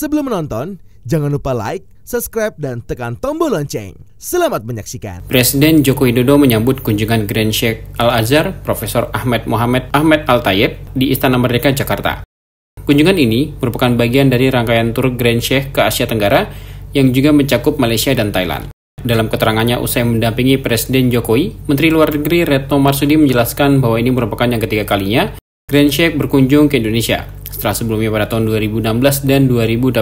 Sebelum menonton, jangan lupa like, subscribe, dan tekan tombol lonceng. Selamat menyaksikan. Presiden Joko Widodo menyambut kunjungan Grand Sheikh Al-Azhar Profesor Ahmad Mohamed Ahmad Al-Tayeb di Istana Merdeka, Jakarta. Kunjungan ini merupakan bagian dari rangkaian tur Grand Sheikh ke Asia Tenggara yang juga mencakup Malaysia dan Thailand. Dalam keterangannya usai mendampingi Presiden Jokowi, Menteri Luar Negeri Retno Marsudi menjelaskan bahwa ini merupakan yang ketiga kalinya Grand Sheikh berkunjung ke Indonesia, setelah sebelumnya pada tahun 2016 dan 2018,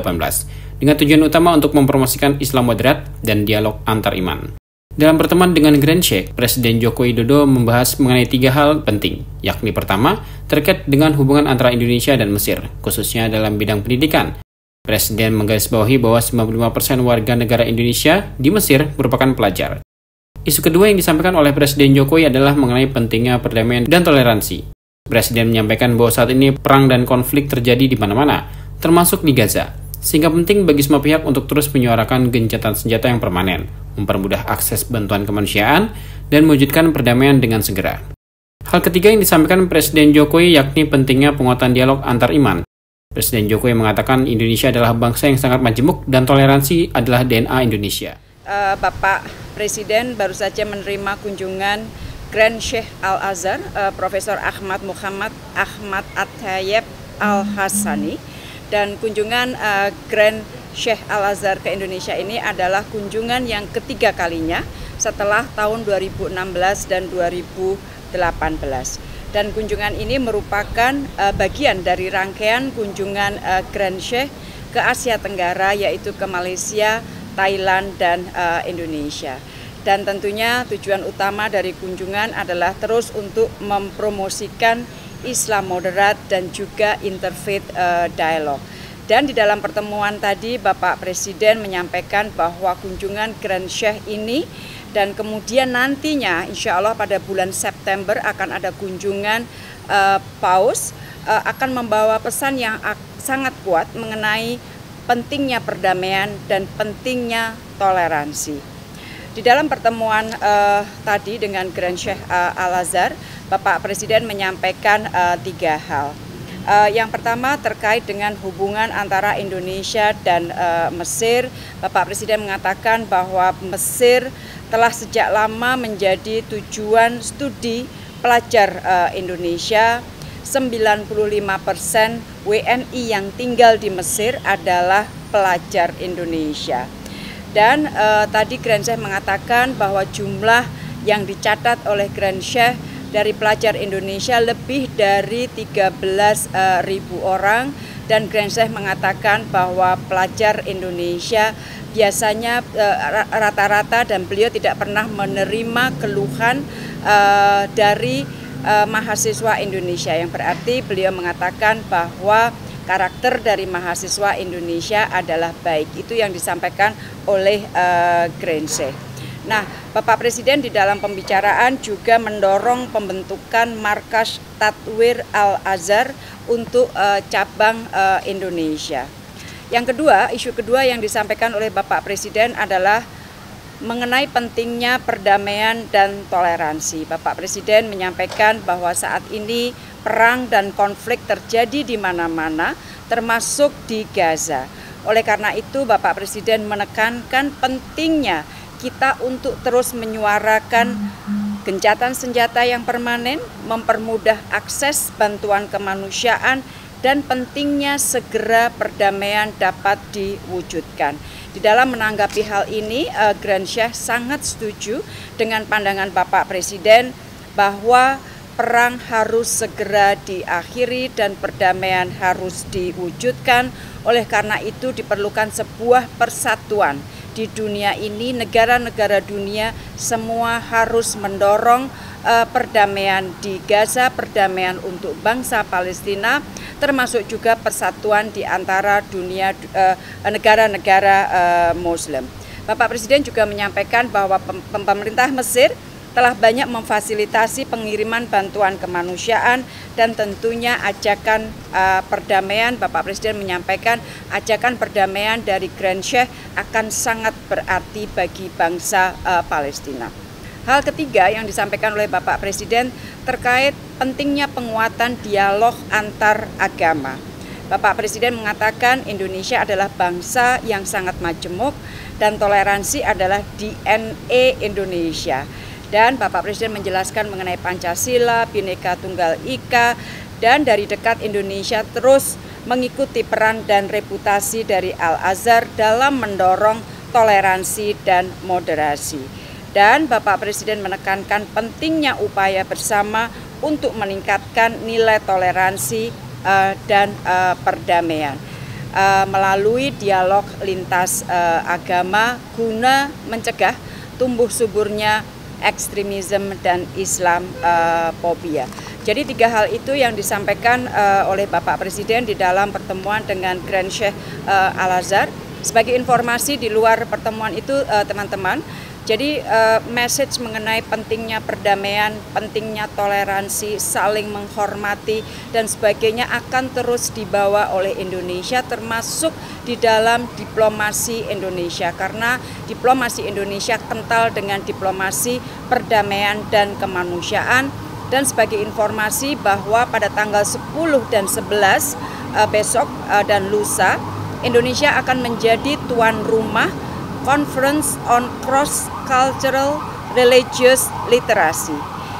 dengan tujuan utama untuk mempromosikan Islam moderat dan dialog antar iman. Dalam pertemuan dengan Grand Sheikh, Presiden Joko Widodo membahas mengenai 3 hal penting, yakni pertama, terkait dengan hubungan antara Indonesia dan Mesir, khususnya dalam bidang pendidikan. Presiden menggarisbawahi bahwa 95% warga negara Indonesia di Mesir merupakan pelajar. Isu kedua yang disampaikan oleh Presiden Jokowi adalah mengenai pentingnya perdamaian dan toleransi. Presiden menyampaikan bahwa saat ini perang dan konflik terjadi di mana-mana, termasuk di Gaza, sehingga penting bagi semua pihak untuk terus menyuarakan gencatan senjata yang permanen, mempermudah akses bantuan kemanusiaan, dan mewujudkan perdamaian dengan segera. Hal ketiga yang disampaikan Presiden Jokowi yakni pentingnya penguatan dialog antar iman. Presiden Jokowi mengatakan Indonesia adalah bangsa yang sangat majemuk dan toleransi adalah DNA Indonesia. Bapak Presiden baru saja menerima kunjungan Grand Sheikh Al-Azhar, Profesor Ahmad Mohamed Ahmad Al-Tayeb Al-Hassani, dan kunjungan Grand Sheikh Al-Azhar ke Indonesia ini adalah kunjungan yang ketiga kalinya setelah tahun 2016 dan 2018. Dan kunjungan ini merupakan bagian dari rangkaian kunjungan Grand Sheikh ke Asia Tenggara, yaitu ke Malaysia, Thailand, dan Indonesia. Dan tentunya tujuan utama dari kunjungan adalah terus untuk mempromosikan Islam moderat dan juga interfaith dialog. Dan di dalam pertemuan tadi Bapak Presiden menyampaikan bahwa kunjungan Grand Sheikh ini dan kemudian nantinya insya Allah pada bulan September akan ada kunjungan Paus akan membawa pesan yang sangat kuat mengenai pentingnya perdamaian dan pentingnya toleransi. Di dalam pertemuan tadi dengan Grand Sheikh Al-Azhar, Bapak Presiden menyampaikan 3 hal. Yang pertama terkait dengan hubungan antara Indonesia dan Mesir. Bapak Presiden mengatakan bahwa Mesir telah sejak lama menjadi tujuan studi pelajar Indonesia. 95% WNI yang tinggal di Mesir adalah pelajar Indonesia. Dan tadi Grand Sheikh mengatakan bahwa jumlah yang dicatat oleh Grand Sheikh dari pelajar Indonesia lebih dari 13.000 orang, dan Grand Sheikh mengatakan bahwa pelajar Indonesia biasanya rata-rata dan beliau tidak pernah menerima keluhan dari mahasiswa Indonesia, yang berarti beliau mengatakan bahwa karakter dari mahasiswa Indonesia adalah baik. Itu yang disampaikan oleh Grand Sheikh. Nah, Bapak Presiden di dalam pembicaraan juga mendorong pembentukan Markas Tatwir Al-Azhar untuk cabang Indonesia. Yang kedua, isu kedua yang disampaikan oleh Bapak Presiden adalah mengenai pentingnya perdamaian dan toleransi. Bapak Presiden menyampaikan bahwa saat ini perang dan konflik terjadi di mana-mana, termasuk di Gaza. Oleh karena itu, Bapak Presiden menekankan pentingnya kita untuk terus menyuarakan gencatan senjata yang permanen, mempermudah akses bantuan kemanusiaan, dan pentingnya segera perdamaian dapat diwujudkan. Di dalam menanggapi hal ini, Grand Sheikh sangat setuju dengan pandangan Bapak Presiden bahwa perang harus segera diakhiri dan perdamaian harus diwujudkan. Oleh karena itu diperlukan sebuah persatuan di dunia ini. Negara-negara dunia semua harus mendorong perdamaian di Gaza, perdamaian untuk bangsa Palestina, termasuk juga persatuan di antara dunia negara-negara Muslim. Bapak Presiden juga menyampaikan bahwa pemerintah Mesir telah banyak memfasilitasi pengiriman bantuan kemanusiaan dan tentunya ajakan perdamaian. Bapak Presiden menyampaikan ajakan perdamaian dari Grand Sheikh akan sangat berarti bagi bangsa Palestina. Hal ketiga yang disampaikan oleh Bapak Presiden terkait pentingnya penguatan dialog antar agama. Bapak Presiden mengatakan Indonesia adalah bangsa yang sangat majemuk dan toleransi adalah DNA Indonesia. Dan Bapak Presiden menjelaskan mengenai Pancasila, Bhinneka Tunggal Ika, dan dari dekat Indonesia terus mengikuti peran dan reputasi dari Al-Azhar dalam mendorong toleransi dan moderasi. Dan Bapak Presiden menekankan pentingnya upaya bersama untuk meningkatkan nilai toleransi dan perdamaian melalui dialog lintas agama guna mencegah tumbuh suburnya ekstremisme dan Islamofobia. Jadi 3 hal itu yang disampaikan oleh Bapak Presiden di dalam pertemuan dengan Grand Sheikh Al-Azhar. Sebagai informasi di luar pertemuan itu teman-teman, jadi message mengenai pentingnya perdamaian, pentingnya toleransi, saling menghormati dan sebagainya akan terus dibawa oleh Indonesia termasuk di dalam diplomasi Indonesia, karena diplomasi Indonesia kental dengan diplomasi perdamaian dan kemanusiaan. Dan sebagai informasi bahwa pada tanggal 10 dan 11 besok dan lusa, Indonesia akan menjadi tuan rumah Conference on Cross-Cultural Religious Literacy.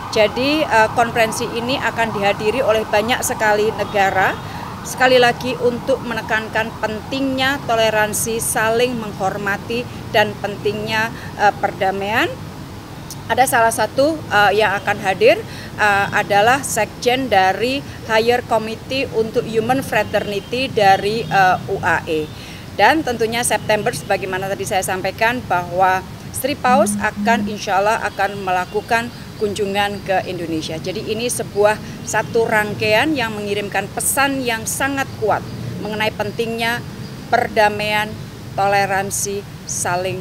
Jadi konferensi ini akan dihadiri oleh banyak sekali negara, sekali lagi untuk menekankan pentingnya toleransi, saling menghormati, dan pentingnya perdamaian. Ada salah satu yang akan hadir adalah Sekjen dari Higher Committee untuk Human Fraternity dari UAE. Dan tentunya September sebagaimana tadi saya sampaikan bahwa Sri Paus akan insya Allah akan melakukan kunjungan ke Indonesia. Jadi ini satu rangkaian yang mengirimkan pesan yang sangat kuat mengenai pentingnya perdamaian, toleransi, saling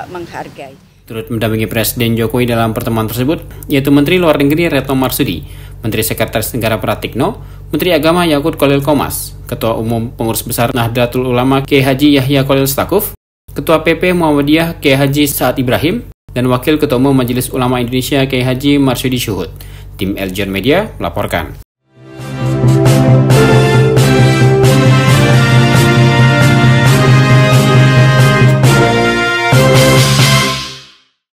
menghargai. Turut mendampingi Presiden Jokowi dalam pertemuan tersebut, yaitu Menteri Luar Negeri Retno Marsudi, Menteri Sekretaris Negara Pratikno, Menteri Agama Yakut Khalil Qomas, Ketua Umum Pengurus Besar Nahdlatul Ulama Kiai Haji Yahya Khalil Stakuf, Ketua PP Muhammadiyah Kiai Haji Sa'ad Ibrahim, dan Wakil Ketua Umum Majelis Ulama Indonesia Kiai Haji Marsudi Syuhud. Tim Eljon Media melaporkan.